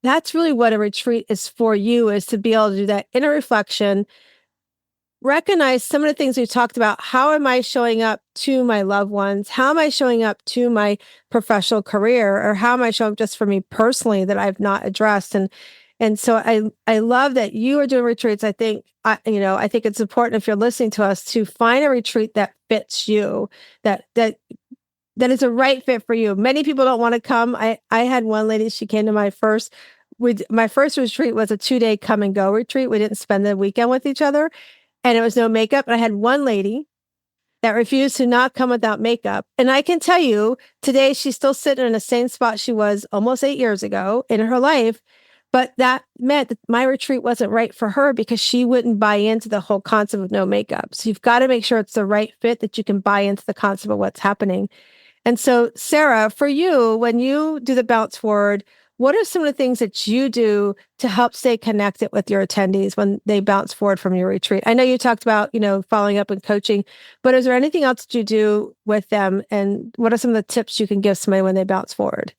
Speaker 2: that's really what a retreat is for you, is to be able to do that inner reflection, recognize some of the things we've talked about. How am I showing up to my loved ones? How am I showing up to my professional career? Or how am I showing up just for me personally that I've not addressed? And so I love that you are doing retreats. I think, I think it's important, if you're listening to us, to find a retreat that fits you, that is a right fit for you. Many people don't want to come. I had one lady, she came to my first retreat was a 2-day come and go retreat. We didn't spend the weekend with each other, and it was no makeup. And I had one lady that refused to not come without makeup. And I can tell you today, she's still sitting in the same spot she was almost 8 years ago in her life. But that meant that my retreat wasn't right for her because she wouldn't buy into the whole concept of no makeup. So you've got to make sure it's the right fit, that you can buy into the concept of what's happening. And so, Sara, for you, when you do the bounce forward, what are some of the things that you do to help stay connected with your attendees when they bounce forward from your retreat? I know you talked about, following up and coaching, but is there anything else that you do with them? And what are some of the tips you can give somebody when they bounce forward?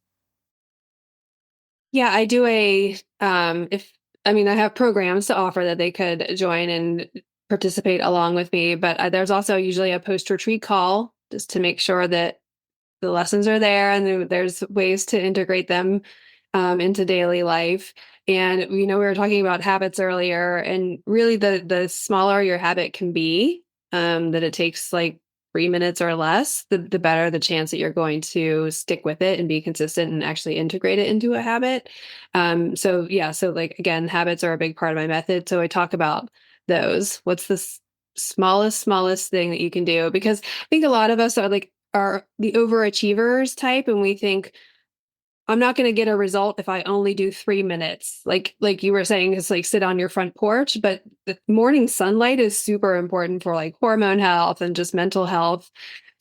Speaker 1: Yeah, I do I have programs to offer that they could join and participate along with me, but there's also usually a post-retreat call just to make sure that the lessons are there and there's ways to integrate them into daily life. And we were talking about habits earlier, and really the smaller your habit can be, that it takes like 3 minutes or less, the better the chance that you're going to stick with it and be consistent and actually integrate it into a habit. So like, again, habits are a big part of my method. So I talk about those. What's the smallest thing that you can do? Because I think a lot of us are the overachievers type, and we think, I'm not going to get a result if I only do 3 minutes. Like you were saying, it's like sit on your front porch, but the morning sunlight is super important for like hormone health and just mental health.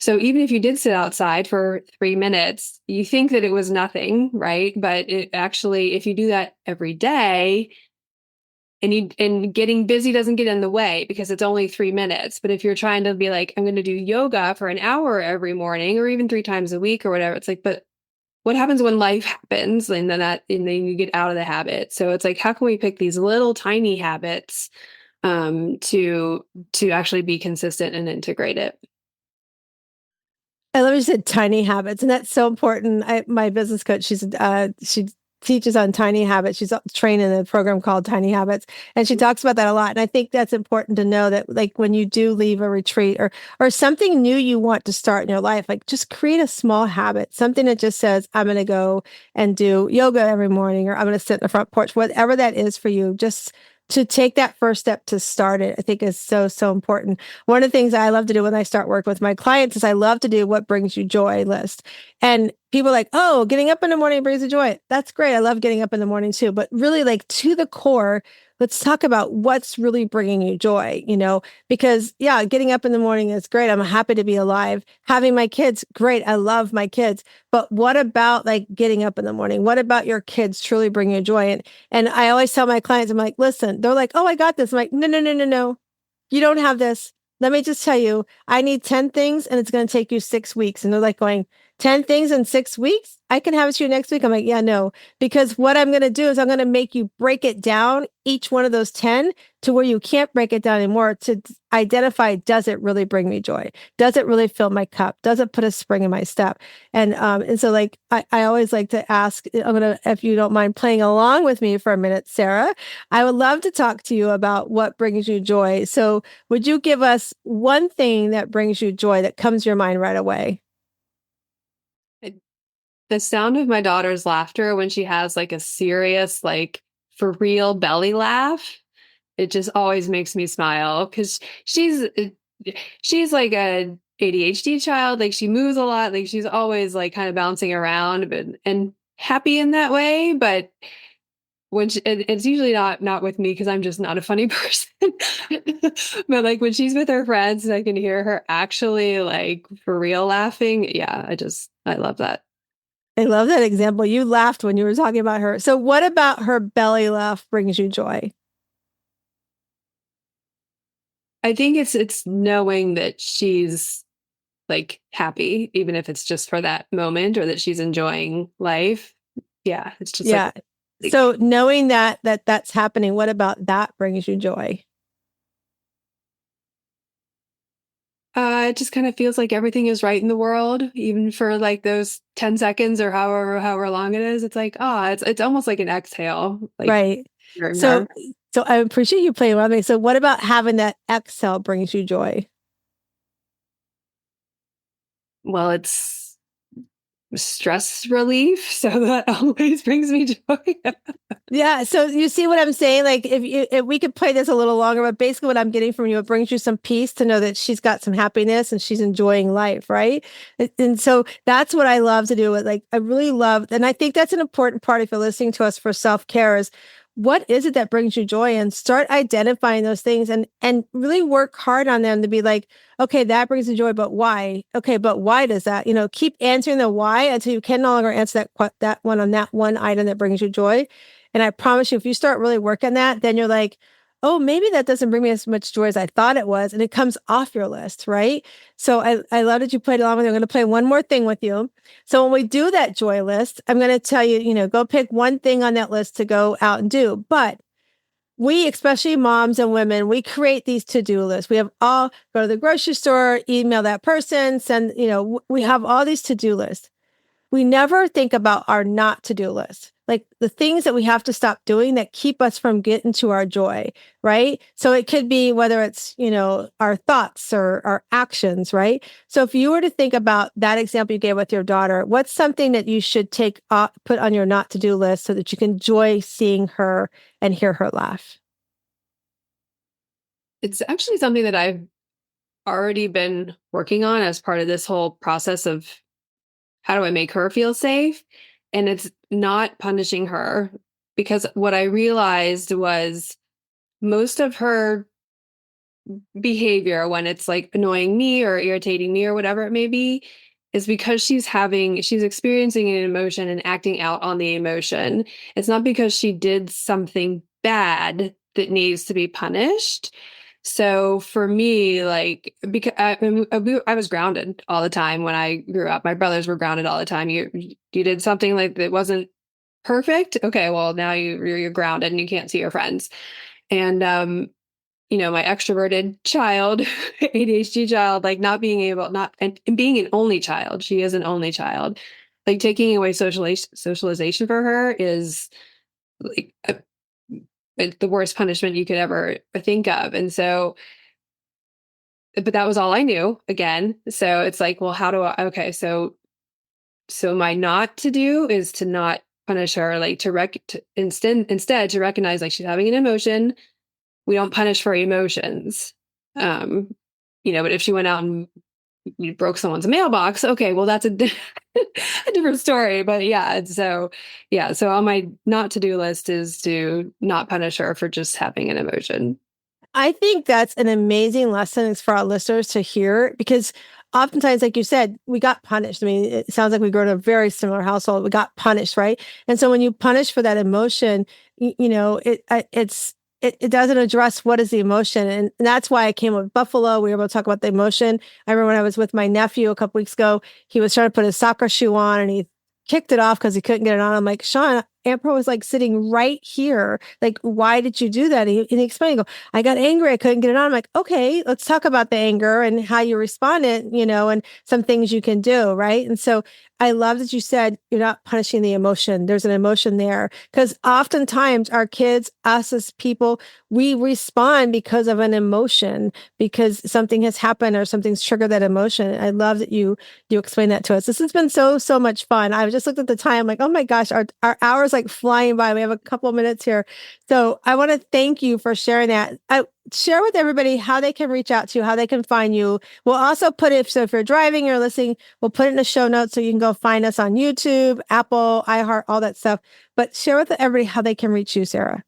Speaker 1: So even if you did sit outside for 3 minutes, you think that it was nothing, right? But it actually, if you do that every day, and getting busy doesn't get in the way because it's only 3 minutes. But if you're trying to be like, I'm going to do yoga for an hour every morning or even 3 times a week or whatever, it's like, but what happens when life happens and then you get out of the habit? So it's like, how can we pick these little tiny habits to actually be consistent and integrate it?
Speaker 2: I love you said tiny habits, and that's so important. My business coach, she teaches on tiny habits. She's trained in a program called Tiny Habits, and she talks about that a lot. And I think that's important to know, that like when you do leave a retreat or something new you want to start in your life, like just create a small habit, something that just says, I'm going to go and do yoga every morning, or I'm going to sit in the front porch, whatever that is for you. Just to take that first step to start it, I think is so, so important. One of the things I love to do when I start work with my clients is I love to do what brings you joy list. And people are like, oh, getting up in the morning brings you joy. That's great. I love getting up in the morning too. But really, like, to the core, let's talk about what's really bringing you joy, because yeah, getting up in the morning is great. I'm happy to be alive. Having my kids, great. I love my kids. But what about like getting up in the morning? What about your kids truly bring you joy? And I always tell my clients, I'm like, listen, they're like, oh, I got this. I'm like, no, no, no, no, no. You don't have this. Let me just tell you, I need 10 things and it's going to take you 6 weeks. And they're like going, 10 things in 6 weeks? I can have it to you next week. I'm like, yeah, no, because what I'm going to do is I'm going to make you break it down, each one of those 10, to where you can't break it down anymore, to identify, does it really bring me joy? Does it really fill my cup? Does it put a spring in my step? And so like, I always like to ask, if you don't mind playing along with me for a minute, Sara, I would love to talk to you about what brings you joy. So would you give us one thing that brings you joy that comes to your mind right away?
Speaker 1: The sound of my daughter's laughter when she has like a serious, like for real belly laugh, it just always makes me smile because she's like a ADHD child. Like she moves a lot. Like she's always like kind of bouncing around and happy in that way. But it's usually not with me because I'm just not a funny person. But like when she's with her friends and I can hear her actually like for real laughing, yeah, I love that.
Speaker 2: I love that example. You laughed when you were talking about her. So what about her belly laugh brings you joy?
Speaker 1: I think it's knowing that she's like happy, even if it's just for that moment or that she's enjoying life. Yeah, it's just
Speaker 2: Yeah.
Speaker 1: like
Speaker 2: So knowing that's happening, what about that brings you joy?
Speaker 1: it just kind of feels like everything is right in the world, even for like those 10 seconds or however long it is. It's like, it's almost like an exhale, like
Speaker 2: Right.
Speaker 1: during
Speaker 2: So
Speaker 1: her.
Speaker 2: so I appreciate you playing with me. So what about having that exhale brings you joy?
Speaker 1: Well, it's stress relief, so that always brings me joy.
Speaker 2: Yeah, so you see what I'm saying? Like if we could play this a little longer, but basically what I'm getting from you, it brings you some peace to know that she's got some happiness and she's enjoying life, right? And so that's what I love to do. Like I really love, and I think that's an important part if you're listening to us for self-care is what is it that brings you joy and start identifying those things and really work hard on them to be like, okay, that brings you joy, but why? Okay, but why does that? Keep answering the why until you can no longer answer that one on that one item that brings you joy. And I promise you, if you start really working that, then you're like, oh, maybe that doesn't bring me as much joy as I thought it was. And it comes off your list, right? So I love that you played along with me. I'm going to play one more thing with you. So when we do that joy list, I'm going to tell you, go pick one thing on that list to go out and do. But we, especially moms and women, we create these to-do lists. We have all go to the grocery store, email that person, send, we have all these to-do lists. We never think about our not to do list, like the things that we have to stop doing that keep us from getting to our joy, right? So it could be whether it's, our thoughts or our actions, right? So if you were to think about that example you gave with your daughter, what's something that you should put on your not to do list so that you can enjoy seeing her and hear her laugh?
Speaker 1: It's actually something that I've already been working on as part of this whole process of how do I make her feel safe? And it's not punishing her because what I realized was most of her behavior when it's like annoying me or irritating me or whatever it may be is because she's experiencing an emotion and acting out on the emotion. It's not because she did something bad that needs to be punished. So for me, like, because I was grounded all the time when I grew up. My brothers were grounded all the time. You did something like that wasn't perfect. Okay, well now you're grounded and you can't see your friends. And my extroverted child, ADHD child, like not being able, not and being an only child. She is an only child. Like taking away socialization for her is like the worst punishment you could ever think of. And so, but that was all I knew again. So it's like, well, how do I, okay, so my not to do is to not punish her, like instead to recognize like she's having an emotion. We don't punish for emotions. Um, but if she went out and you broke someone's mailbox, okay, well that's a different story. But so on my not to do list is to not punish her for just having an emotion.
Speaker 2: I think that's an amazing lesson for our listeners to hear because oftentimes, like you said, we got punished. I mean, it sounds like we grew in a very similar household. We got punished, right? And so when you punish for that emotion, it doesn't address what is the emotion. And that's why I came with Buffalo. We were able to talk about the emotion. I remember when I was with my nephew a couple weeks ago, he was trying to put his soccer shoe on and he kicked it off because he couldn't get it on. I'm like, Sean, Ampro was like sitting right here. Like, why did you do that? And he explained, I got angry. I couldn't get it on. I'm like, okay, let's talk about the anger and how you responded, and some things you can do. Right. And so I love that you said you're not punishing the emotion. There's an emotion there because oftentimes our kids, us as people, we respond because of an emotion, because something has happened or something's triggered that emotion. I love that you explained that to us. This has been so much fun. I just looked at the time like, oh my gosh, our hours is like flying by. We have a couple of minutes here. So I want to thank you for sharing that. Share with everybody how they can reach out to you, how they can find you. We'll also put it, so if you're driving or listening, we'll put it in the show notes so you can go find us on YouTube, Apple, iHeart, all that stuff. But share with everybody how they can reach you, Sara.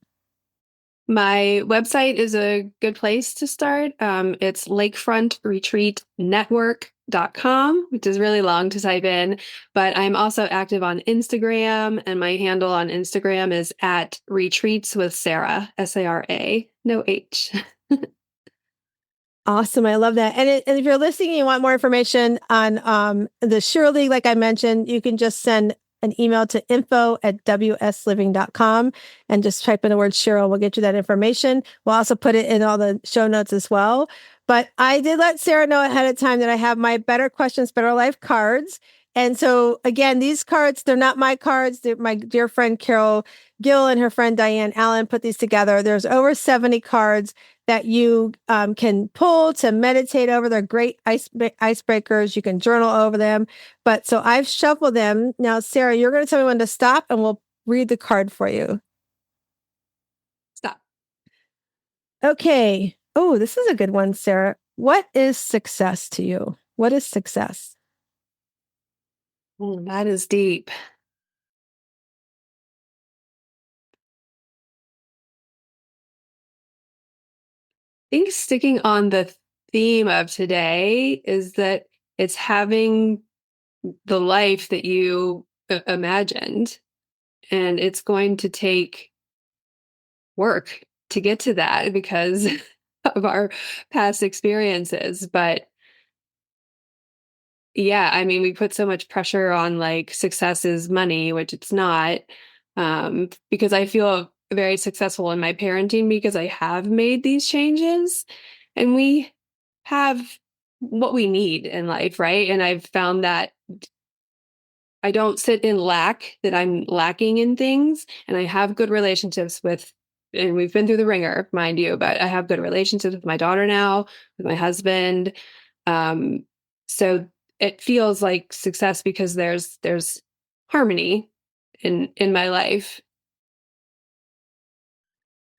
Speaker 1: My website is a good place to start. It's lakefrontretreatnetwork.com, which is really long to type in, but I'm also active on Instagram, and my handle on Instagram is at retreats with Sara, Sara, no H.
Speaker 2: Awesome. I love that. And if you're listening and you want more information on the Shira League, like I mentioned, you can just send an email to info@wsliving.com and just type in the word Cheryl. We'll get you that information. We'll also put it in all the show notes as well. But I did let Sara know ahead of time that I have my Better Questions, Better Life cards. And so again, these cards, they're not my cards. They're my dear friend Carol Gill and her friend Diane Allen put these together. There's over 70 cards that you can pull to meditate over. They're great icebreakers. You can journal over them. But so I've shuffled them. Now, Sara, you're going to tell me when to stop and we'll read the card for you.
Speaker 1: Stop.
Speaker 2: Okay. Oh, this is a good one, Sara. What is success to you? What is success?
Speaker 1: Oh, that is deep. I think sticking on the theme of today is that it's having the life that you imagined, and it's going to take work to get to that because of our past experiences. But yeah, I mean, we put so much pressure on like success is money, which it's not, because I feel very successful in my parenting because I have made these changes and we have what we need in life, right? And I've found that I don't sit in lack, that I'm lacking in things, and I have good relationships with, and we've been through the ringer, mind you, but I have good relationships with my daughter now, with my husband. So it feels like success because there's harmony in my life.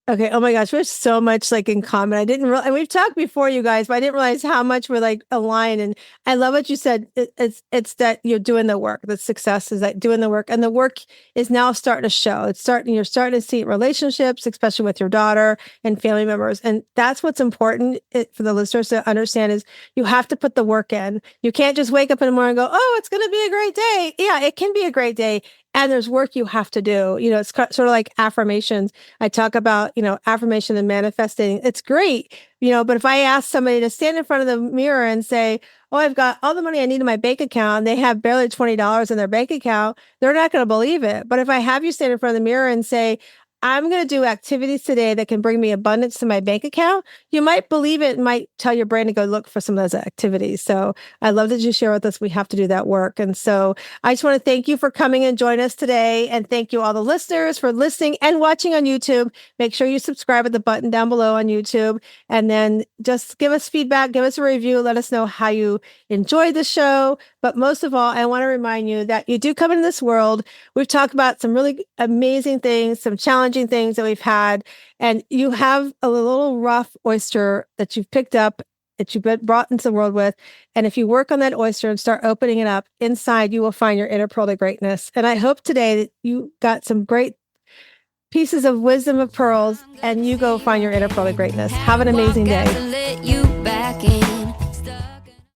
Speaker 2: Okay. Oh my gosh, we have so much like in common. I didn't realize, and we've talked before, you guys, but I didn't realize how much we're like aligned. And I love what you said. It's that you're doing the work. The success is that doing the work, and the work is now starting to show. You're starting to see relationships, especially with your daughter and family members. And that's what's important for the listeners to understand is you have to put the work in. You can't just wake up in the morning and go, oh, it's going to be a great day. Yeah, it can be a great day. And there's work you have to do. You know, it's sort of like affirmations. I talk about, affirmation and manifesting. It's great, but if I ask somebody to stand in front of the mirror and say, oh, I've got all the money I need in my bank account, and they have barely $20 in their bank account, they're not going to believe it. But if I have you stand in front of the mirror and say, I'm going to do activities today that can bring me abundance to my bank account, you might believe it and might tell your brain to go look for some of those activities. So I love that you share with us. We have to do that work. And so I just want to thank you for coming and join us today. And thank you all the listeners for listening and watching on YouTube. Make sure you subscribe at the button down below on YouTube. And then just give us feedback, give us a review, let us know how you enjoyed the show. But most of all, I want to remind you that you do come into this world. We've talked about some really amazing things, some challenging things that we've had, and you have a little rough oyster that you've picked up, that you've been brought into the world with. And if you work on that oyster and start opening it up inside, you will find your inner pearl of greatness. And I hope today that you got some great pieces of wisdom of pearls and you go find your inner pearl of greatness. Have an amazing day.